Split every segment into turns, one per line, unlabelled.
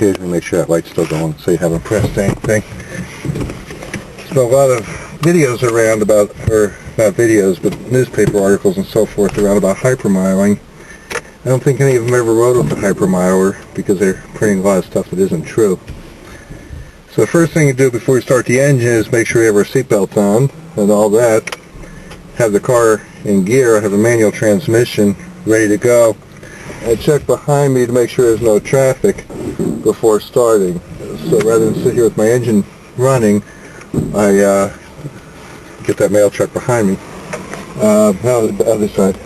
occasionally make sure that light's still going so you haven't pressed anything. There's been a lot of videos around about, or not videos, but newspaper articles and so forth around about hypermiling. I don't think any of them ever wrote with a hypermiler because they're printing a lot of stuff that isn't true. So the first thing you do before you start the engine is make sure you have our seatbelt on and all that. Have the car in gear. I have a manual transmission ready to go. I check behind me to make sure there's no traffic before starting. So rather than sit here with my engine running, I get that mail truck behind me. Now the other side.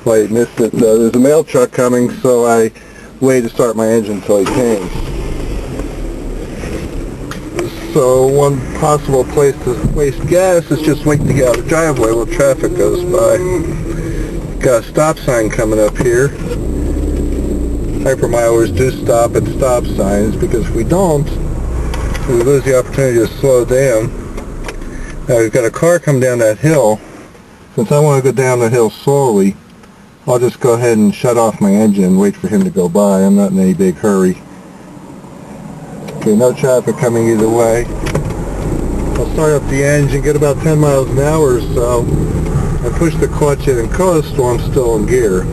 Well, I missed it. There's a mail truck coming, so I waited to start my engine until he came. So one possible place to waste gas is just waiting to get out of the driveway while traffic goes by. Got a stop sign coming up here. Hypermilers do stop at stop signs because if we don't, we lose the opportunity to slow down. Now we've got a car coming down that hill. Since I want to go down the hill slowly, I'll just go ahead and shut off my engine and wait for him to go by. I'm not in any big hurry. Okay, no traffic coming either way. I'll start up the engine, get about 10 miles an hour or so, and push the clutch in and coast while I'm still in gear.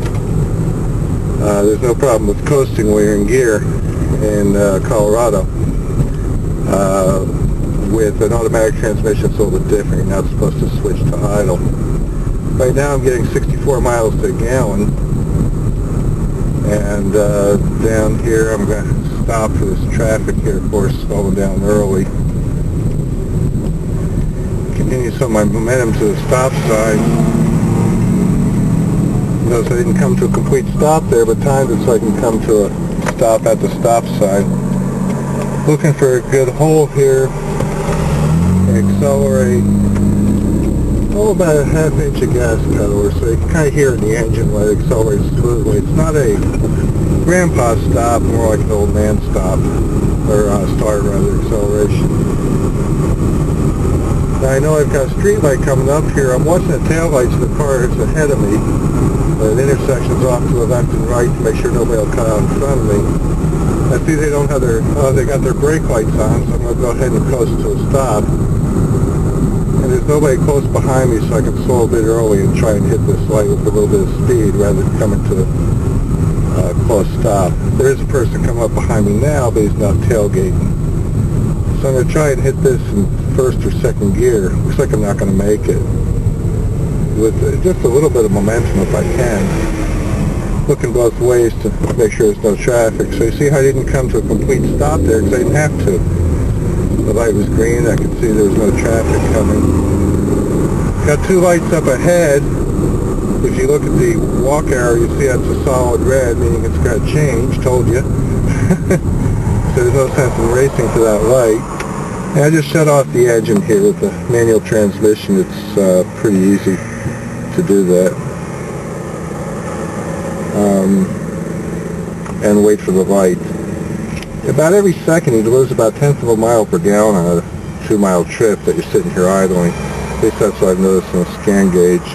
There's no problem with coasting while you're in gear in Colorado. With an automatic transmission, it's a little bit different. You're not supposed to switch to idle. Right now I'm getting 64 miles to a gallon, and down here I'm going to stop for this traffic here, of course, slowing down early. Continue some of my momentum to the stop sign. Notice I didn't come to a complete stop there, but timed it so I can come to a stop at the stop sign. Looking for a good hole here. Accelerate. About a half inch of gas pedal, so you can kind of hear in the engine while it accelerates smoothly. It's not a grandpa stop, more like an old man stop, or start rather, acceleration. Now I know I've got a street light coming up here. I'm watching the tail lights of the car that's ahead of me. The intersection's off to the left and right to make sure nobody will cut out in front of me. I see they don't have their, they got their brake lights on, so I'm going to go ahead and coast to a stop. And there's nobody close behind me, so I can slow a bit early and try and hit this light with a little bit of speed rather than coming to a close stop. There is a person coming up behind me now, but he's not tailgating. So I'm going to try and hit this in first or second gear. Looks like I'm not going to make it. With just a little bit of momentum if I can. Looking both ways to make sure there's no traffic. So you see how I didn't come to a complete stop there because I didn't have to. The light was green. I could see there was no traffic coming. Got two lights up ahead. If you look at the walk arrow, you see that's a solid red, meaning it's got to change. Told you. So there's no sense in racing to that light. And I just shut off the engine here with the manual transmission. It's pretty easy to do that. And wait for the light. About every second you lose about 1/10 of a mile per gallon on a 2-mile trip that you're sitting here idling. At least that's what I've noticed on the scan gauge.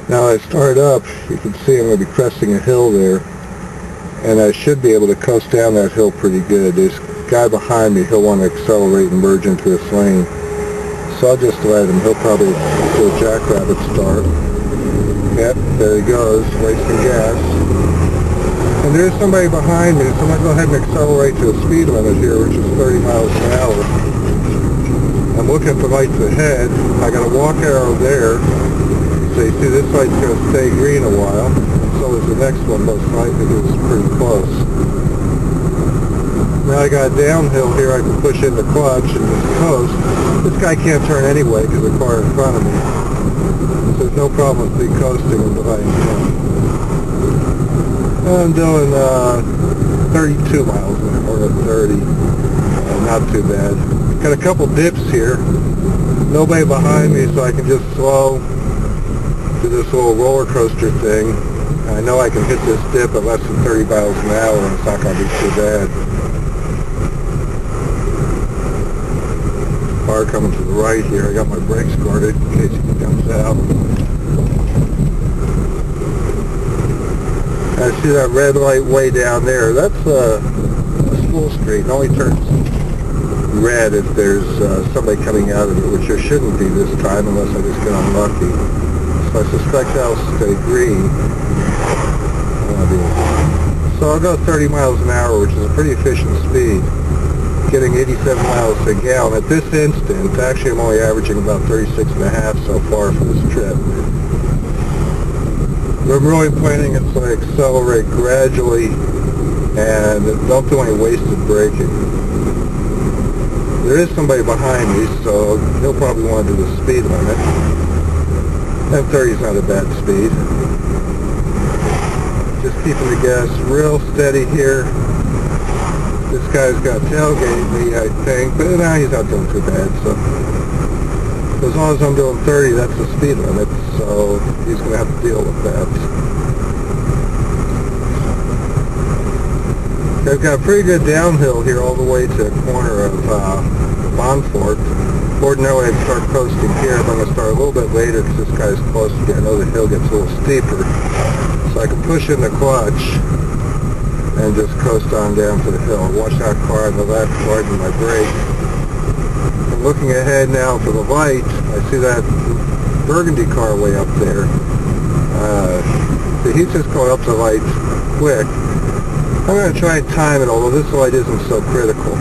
Now I start up, you can see I'm going to be cresting a hill there, and I should be able to coast down that hill pretty good. There's a guy behind me, he'll want to accelerate and merge into this lane. So I'll just let him, he'll probably do a jackrabbit start. Yep, there he goes, wasting gas. And there's somebody behind me, so I'm going to go ahead and accelerate to the speed limit here, which is 30 miles an hour. I'm looking for lights ahead. I got a walk arrow there. So you see this light's going to stay green a while. So is the next one, most likely, because it's pretty close. Now I got a downhill here, I can push in the clutch and just coast. This guy can't turn anyway because the car in front of me. So there's no problem with me coasting until I can. I'm doing 32 miles an hour, or 30. Not too bad. Got a couple dips here. Nobody behind me, so I can just slow, do this little roller coaster thing. I know I can hit this dip at less than 30 miles an hour and it's not going to be too bad. Car coming to the right here. I got my brakes guarded in case he comes out. I see that red light way down there. That's a school street. It only turns red if there's somebody coming out of it, which there shouldn't be this time unless I just get unlucky. So I suspect that'll stay green. So I'll go 30 miles an hour, which is a pretty efficient speed, getting 87 miles a gallon. At this instant, actually I'm only averaging about 36.5 so far for this trip. But I'm really planning to accelerate gradually and don't do any wasted braking. There is somebody behind me, so he'll probably want to do the speed limit. And 30 is not a bad speed. Just keeping the gas real steady here. This guy's got to tailgate me, I think, but now he's not doing too bad. So as long as I'm doing 30, that's the speed limit, so he's going to have to deal with that. I've got a pretty good downhill here all the way to the corner of Bonfort. Ordinarily I'd start coasting here, but I'm going to start a little bit later because this guy's close to me. I know the hill gets a little steeper. So I can push in the clutch and just coast on down to the hill. Watch that car on the left, guarding my brake. I'm looking ahead now for the light. I see that burgundy car way up there. He's just going up the light quick. I'm going to try and time it, although this light isn't so critical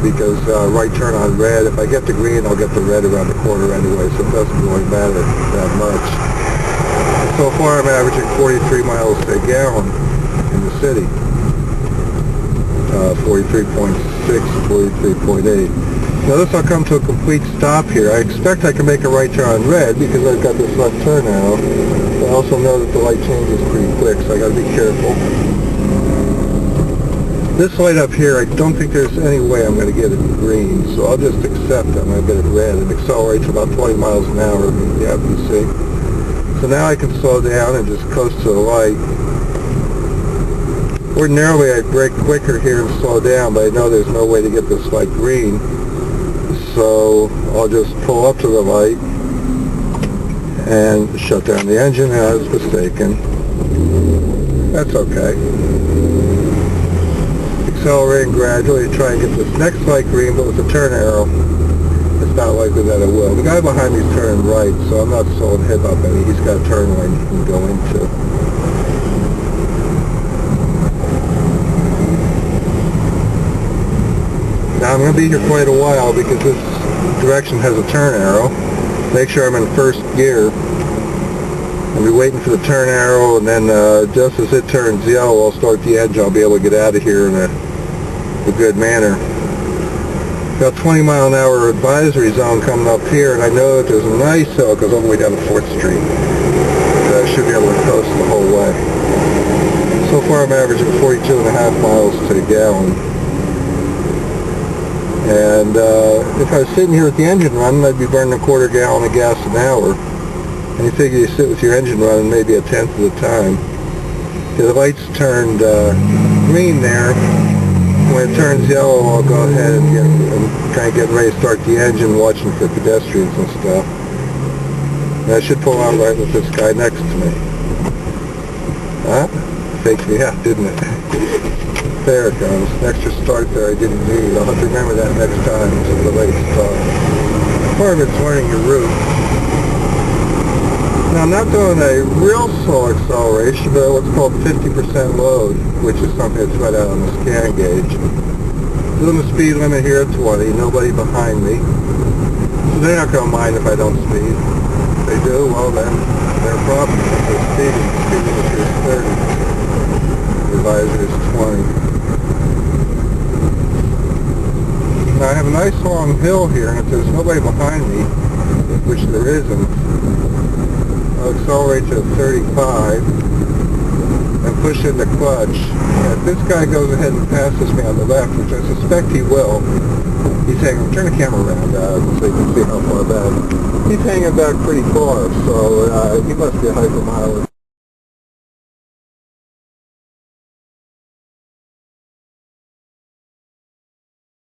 because right turn on red. If I get the green, I'll get the red around the corner anyway, so it doesn't really matter that much. So far I'm averaging 43 miles a gallon in the city. 43.6, 43.8. Now this will come to a complete stop here. I expect I can make a right turn on red because I've got this left turn arrow. I also know that the light changes pretty quick, so I got to be careful. This light up here, I don't think there's any way I'm going to get it green, so I'll just accept I'm going to get it red and accelerate to about 20 miles an hour. Yeah, you can see. So now I can slow down and just coast to the light. Ordinarily I'd brake quicker here and slow down, but I know there's no way to get this light green. So I'll just pull up to the light and shut down the engine. I was mistaken. That's okay. Accelerating gradually to try and get this next light green, but with the turn arrow, it's not likely that it will. The guy behind me is turning right, so I'm not slowing him up any. He's got a turn lane he can go into. Now I'm going to be here quite a while because this direction has a turn arrow. Make sure I'm in first gear. I'll be waiting for the turn arrow, and then just as it turns yellow, I'll start the edge. I'll be able to get out of here in a good manner. Got 20 mile an hour advisory zone coming up here, and I know that there's a nice hill that goes all the way down to 4th Street. I should be able to coast the whole way. So far I'm averaging 42.5 miles to the gallon. And if I was sitting here with the engine running, I'd be burning a quarter gallon of gas an hour. And you figure you sit with your engine running maybe a tenth of the time. The light's turned green there. When it turns yellow, I'll go ahead and kind of get ready to start the engine, watching for pedestrians and stuff. And I should pull out right with this guy next to me. Huh? Faked me out, didn't it? There it goes. An extra start there I didn't need. I'll have to remember that next time to the late start. Part of it's learning your route. Now I'm not doing a real slow acceleration, but what's called 50% load, which is something that's right out on the scan gauge. Doing the speed limit here at 20, nobody behind me. So they're not going to mind if I don't speed. If they do, well then, their problem. If they're speeding, the speed limit here is 30. The advisor is 20. Now I have a nice long hill here, and if there's nobody behind me, which there isn't, I'll accelerate to 35 and push in the clutch. If this guy goes ahead and passes me on the left, which I suspect he will, he's hanging, turn the camera around so you can see how far back. He's hanging back pretty far, so he must be a hypermiler.